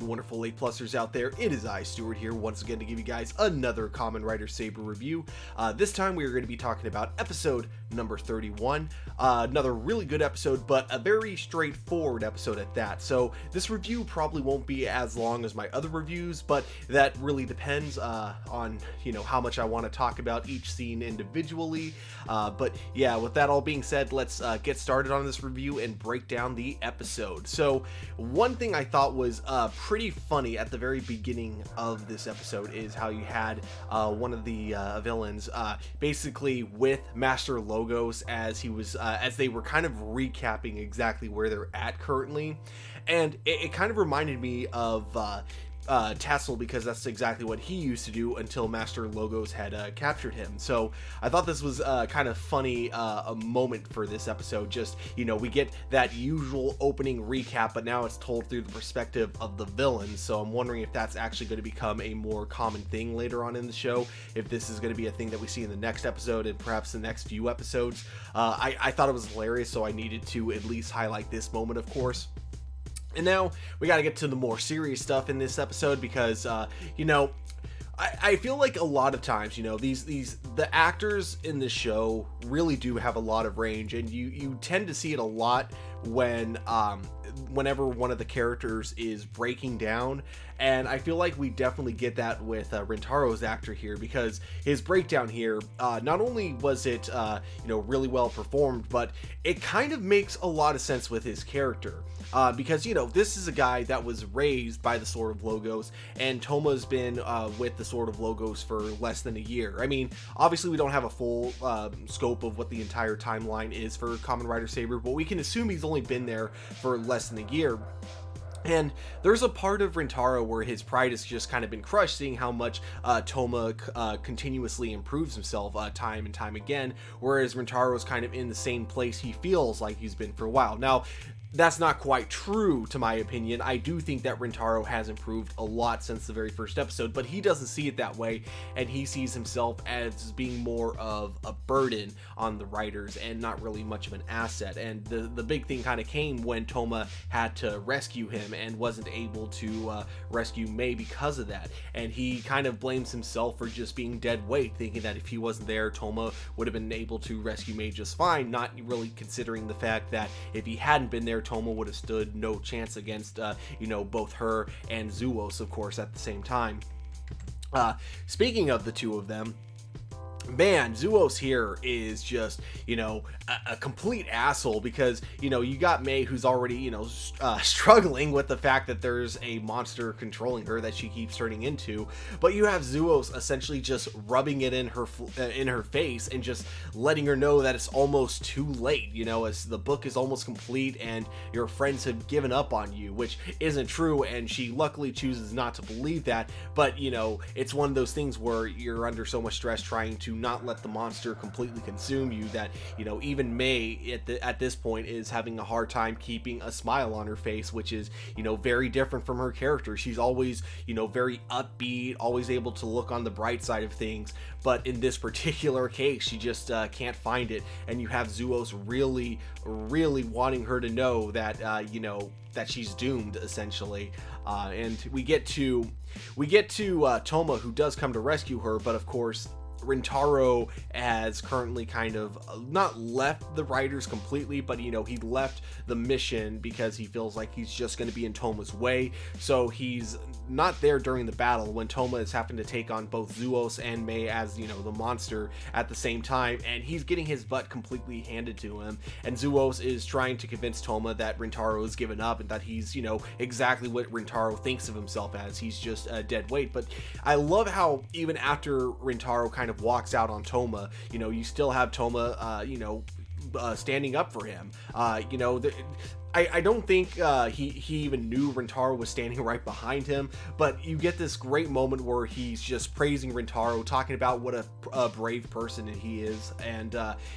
you wonderful APlusers out there. It is I, Stuart, here once again to give you guys another Kamen Rider Saber review. This time we are going to be talking about episode number 31. Another really good episode, but a very straightforward episode at that. So this review probably won't be as long as my other reviews, but that really depends on, how much I want to talk about each scene individually. But yeah, with that all being said, let's get started on this review and break down the episode. So one thing I thought was pretty funny at the very beginning of this episode is how you had one of the villains basically with Master Logos as he was as they were kind of recapping exactly where they're at currently, and it kind of reminded me of Tassel, because that's exactly what he used to do until Master Logos had captured him. So I thought this was kind of funny a moment for this episode. Just, we get that usual opening recap, but now it's told through the perspective of the villain. So I'm wondering if that's actually going to become a more common thing later on in the show, if this is going to be a thing that we see in the next episode and perhaps the next few episodes. I thought it was hilarious, so I needed to at least highlight this moment, of course. And now we got to get to the more serious stuff in this episode because, I feel like a lot of times, the actors in the show really do have a lot of range, and you tend to see it a lot when, whenever one of the characters is breaking down. And I feel like we definitely get that with Rintaro's actor here, because his breakdown here, not only was it, really well performed, but it kind of makes a lot of sense with his character. Because, this is a guy that was raised by the Sword of Logos, and Toma's been with the Sword of Logos for less than a year. I mean, obviously we don't have a full scope of what the entire timeline is for Kamen Rider Saber, but we can assume he's only been there for less than a year. And there's a part of Rintaro where his pride has just kind of been crushed, seeing how much Toma continuously improves himself time and time again, whereas Rintaro's kind of in the same place he feels like he's been for a while. Now, that's not quite true, to my opinion. I do think that Rintaro has improved a lot since the very first episode, but he doesn't see it that way, and he sees himself as being more of a burden on the writers and not really much of an asset. And the big thing kind of came when Toma had to rescue him and wasn't able to rescue Mei because of that. And he kind of blames himself for just being dead weight, thinking that if he wasn't there, Toma would have been able to rescue Mei just fine, not really considering the fact that if he hadn't been there, Toma would have stood no chance against, both her and Zuos, of course, at the same time. Speaking of the two of them, man, Zuos here is just, a complete asshole, because, you got Mei, who's already, struggling with the fact that there's a monster controlling her that she keeps turning into, but you have Zuos essentially just rubbing it in her face and just letting her know that it's almost too late, as the book is almost complete and your friends have given up on you, which isn't true, and she luckily chooses not to believe that. But, it's one of those things where you're under so much stress trying to not let the monster completely consume you that, even Mei at this point is having a hard time keeping a smile on her face, which is, very different from her character. She's always, very upbeat, always able to look on the bright side of things, but in this particular case, she just can't find it, and you have Zuos really, really wanting her to know that, that she's doomed, essentially. And we get to Toma, who does come to rescue her, but of course, Rintaro has currently kind of not left the writers completely, but he left the mission because he feels like he's just going to be in Toma's way. So he's not there during the battle when Toma is having to take on both Zuos and Mei as the monster at the same time, and he's getting his butt completely handed to him. And Zuos is trying to convince Toma that Rintaro has given up and that he's exactly what Rintaro thinks of himself as. He's just a dead weight. But I love how even after Rintaro kind of walks out on Toma, you still have Toma, standing up for him. I don't think he even knew Rintaro was standing right behind him, but you get this great moment where he's just praising Rintaro, talking about what a brave person he is, and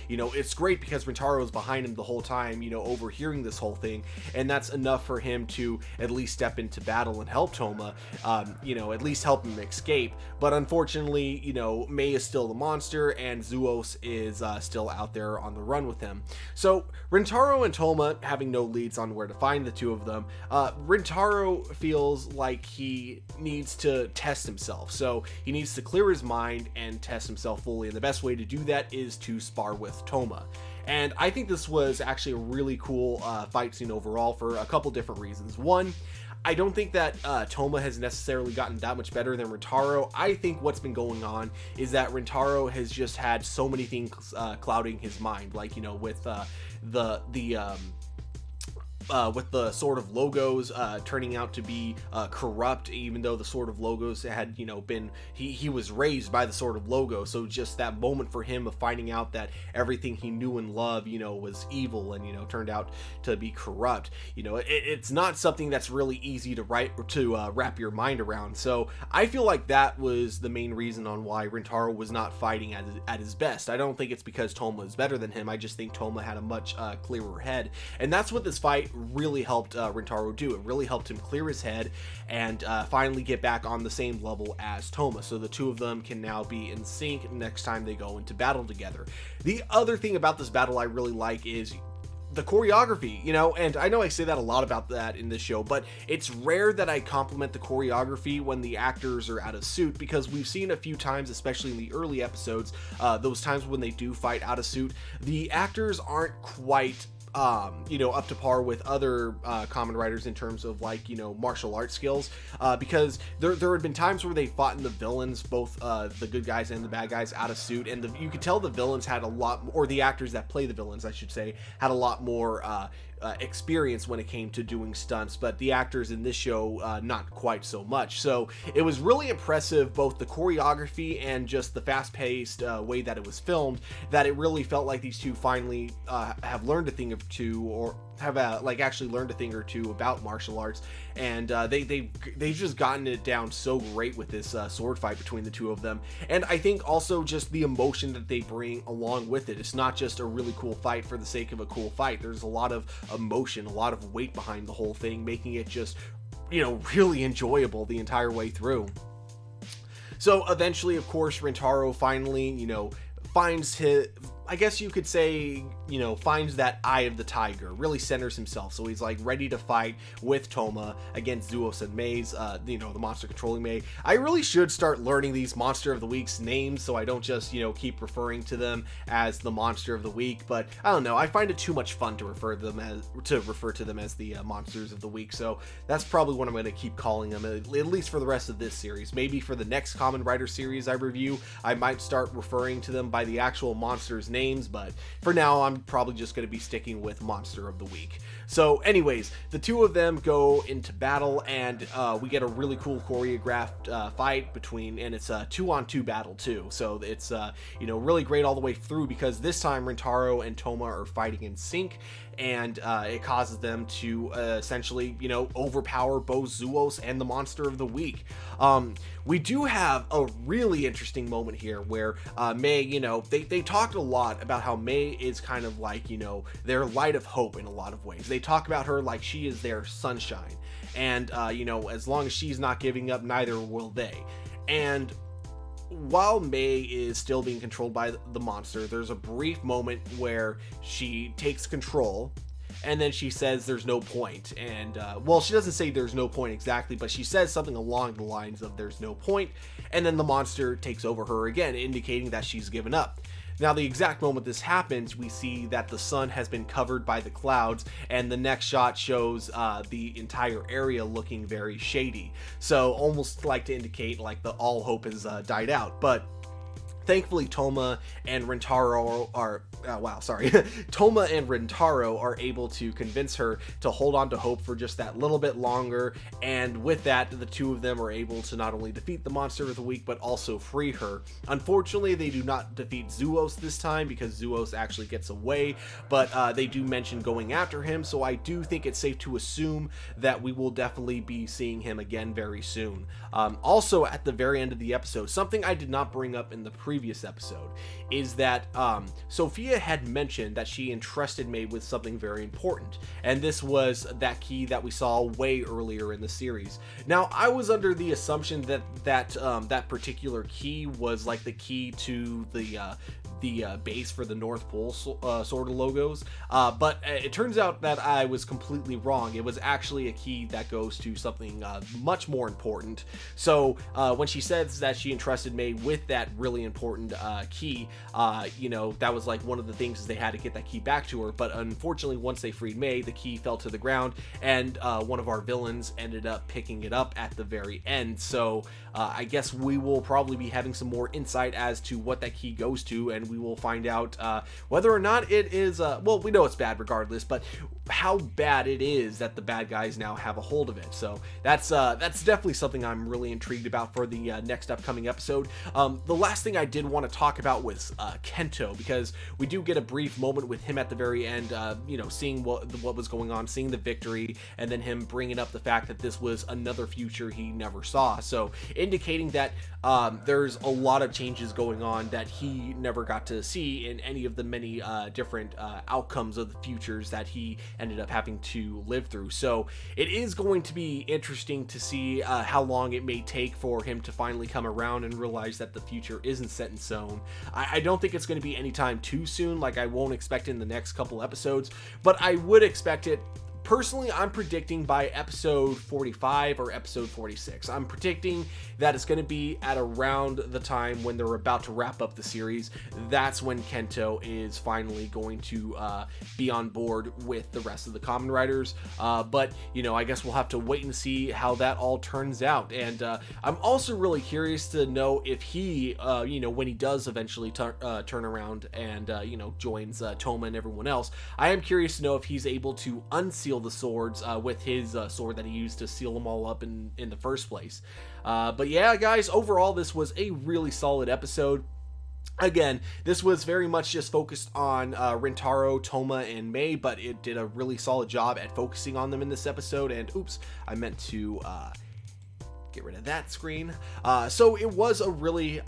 it's great because Rintaro is behind him the whole time, overhearing this whole thing, and that's enough for him to at least step into battle and help Toma, at least help him escape. But unfortunately, Mei is still the monster, and Zuos is still out there on the run with him. So Rintaro and Toma, having no leads on where to find the two of them. Rintaro feels like he needs to test himself, so he needs to clear his mind and test himself fully, and the best way to do that is to spar with Toma. And I think this was actually a really cool fight scene overall for a couple different reasons. One, I don't think that Toma has necessarily gotten that much better than Rintaro. I think what's been going on is that Rintaro has just had so many things clouding his mind, like, you know, with the Sword of Logos turning out to be corrupt, even though the Sword of Logos had, you know, been, he was raised by the Sword of Logos. So just that moment for him of finding out that everything he knew and loved, you know, was evil and, you know, turned out to be corrupt, you know, it's not something that's really easy to wrap your mind around. So I feel like that was the main reason on why Rintaro was not fighting at his best. I don't think it's because Toma is better than him. I just think Toma had a much clearer head, and that's what this fight really helped Rintaro do. It really helped him clear his head and finally get back on the same level as Toma, so the two of them can now be in sync next time they go into battle together. The other thing about this battle I really like is the choreography, you know, and I know I say that a lot about that in this show, but it's rare that I compliment the choreography when the actors are out of suit, because we've seen a few times, especially in the early episodes, those times when they do fight out of suit, the actors aren't quite you know, up to par with other Kamen Riders in terms of, like, you know, martial arts skills, because there had been times where they fought in the villains, both the good guys and the bad guys, out of suit, and you could tell the villains had a lot, or the actors that play the villains, I should say, had a lot more experience when it came to doing stunts, but the actors in this show not quite so much. So it was really impressive, both the choreography and just the fast-paced way that it was filmed, that it really felt like these two finally have learned a thing or two, or have like actually learned a thing or two about martial arts, and they've just gotten it down so great with this sword fight between the two of them. And I think also just the emotion that they bring along with it. It's not just a really cool fight for the sake of a cool fight. There's a lot of emotion, a lot of weight behind the whole thing, making it just, you know, really enjoyable the entire way through. So eventually, of course, Rintaro finally, you know, finds his, I guess you could say, you know, finds that eye of the tiger, really centers himself. So he's like ready to fight with Toma against Zuos and Mei's, you know, the monster controlling Mei. I really should start learning these Monster of the Week's names so I don't just, you know, keep referring to them as the Monster of the Week. But I don't know, I find it too much fun to refer to them as the Monsters of the Week. So that's probably what I'm going to keep calling them, at least for the rest of this series. Maybe for the next Kamen Rider series I review, I might start referring to them by the actual monsters' names, but for now I'm probably just going to be sticking with Monster of the Week. So anyways, the two of them go into battle, and we get a really cool choreographed fight between, and it's a 2-on-2 battle too, so it's you know, really great all the way through, because this time Rintaro and Toma are fighting in sync, and it causes them to essentially, you know, overpower both Zuos and the Monster of the Week. We do have a really interesting moment here where Mei, you know, they talked a lot about how Mei is kind of like, you know, their light of hope in a lot of ways. They talk about her like she is their sunshine, and you know, as long as she's not giving up, neither will they. And while Mei is still being controlled by the monster, there's a brief moment where she takes control, and then she says there's no point. And well, she doesn't say there's no point exactly, but she says something along the lines of there's no point, and then the monster takes over her again, indicating that she's given up. Now, the exact moment this happens, we see that the sun has been covered by the clouds, and the next shot shows the entire area looking very shady. So almost like to indicate like the all hope has died out. But thankfully, Toma and Rintaro are Toma and Rintaro are able to convince her to hold on to hope for just that little bit longer, and with that, the two of them are able to not only defeat the Monster of the Week, but also free her. Unfortunately, they do not defeat Zuos this time, because Zuos actually gets away, but they do mention going after him, so I do think it's safe to assume that we will definitely be seeing him again very soon. Also, at the very end of the episode, something I did not bring up in the previous episode is that Sophia had mentioned that she entrusted Mei with something very important, and this was that key that we saw way earlier in the series. Now, I was under the assumption that that particular key was like the key to the base for the North Pole sort of logos, but it turns out that I was completely wrong. It was actually a key that goes to something much more important. So when she says that she entrusted May with that really important key, you know, that was like one of the things is they had to get that key back to her. But unfortunately, once they freed May, the key fell to the ground, and one of our villains ended up picking it up at the very end. So I guess we will probably be having some more insight as to what that key goes to, and we will find out whether or not it is, well, we know it's bad regardless, but how bad it is that the bad guys now have a hold of it. So that's definitely something I'm really intrigued about for the next upcoming episode. The last thing I did want to talk about was Kento, because we do get a brief moment with him at the very end, you know, seeing what was going on, seeing the victory, and then him bringing up the fact that this was another future he never saw. So indicating that there's a lot of changes going on that he never got to see in any of the many different outcomes of the futures that he ended up having to live through. So it is going to be interesting to see how long it may take for him to finally come around and realize that the future isn't set in stone. I don't think it's going to be anytime too soon. Like, I won't expect it in the next couple episodes, but I would expect it. Personally, I'm predicting by episode 45 or episode 46. I'm predicting that it's going to be at around the time when they're about to wrap up the series. That's when Kento is finally going to be on board with the rest of the Kamen Riders. But, you know, I guess we'll have to wait and see how that all turns out. And I'm also really curious to know if he, you know, when he does eventually turn around and, you know, joins Toma and everyone else, I am curious to know if he's able to unseal the swords with his sword that he used to seal them all up in the first place. But yeah, guys, overall this was a really solid episode. Again, this was very much just focused on Rintaro, Toma, and May, but it did a really solid job at focusing on them in this episode. And oops, I meant to get rid of that screen. So it was a really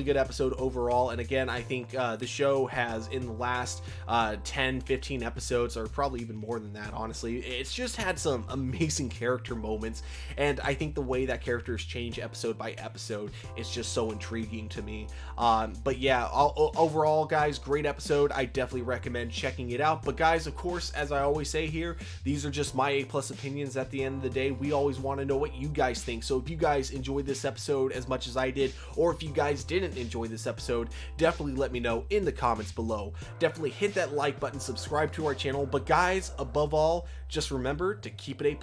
good episode overall. And again, I think the show has, in the last 10-15 episodes, or probably even more than that, honestly, it's just had some amazing character moments, and I think the way that characters change episode by episode is just so intriguing to me. But yeah, overall, guys, great episode. I definitely recommend checking it out. But guys, of course, as I always say here, these are just my A+ opinions. At the end of the day, we always want to know what you guys think. So if you guys enjoyed this episode as much as I did, or if you guys didn't enjoy this episode, definitely let me know in the comments below. Definitely hit that like button, subscribe to our channel, but guys, above all, just remember to keep it A+.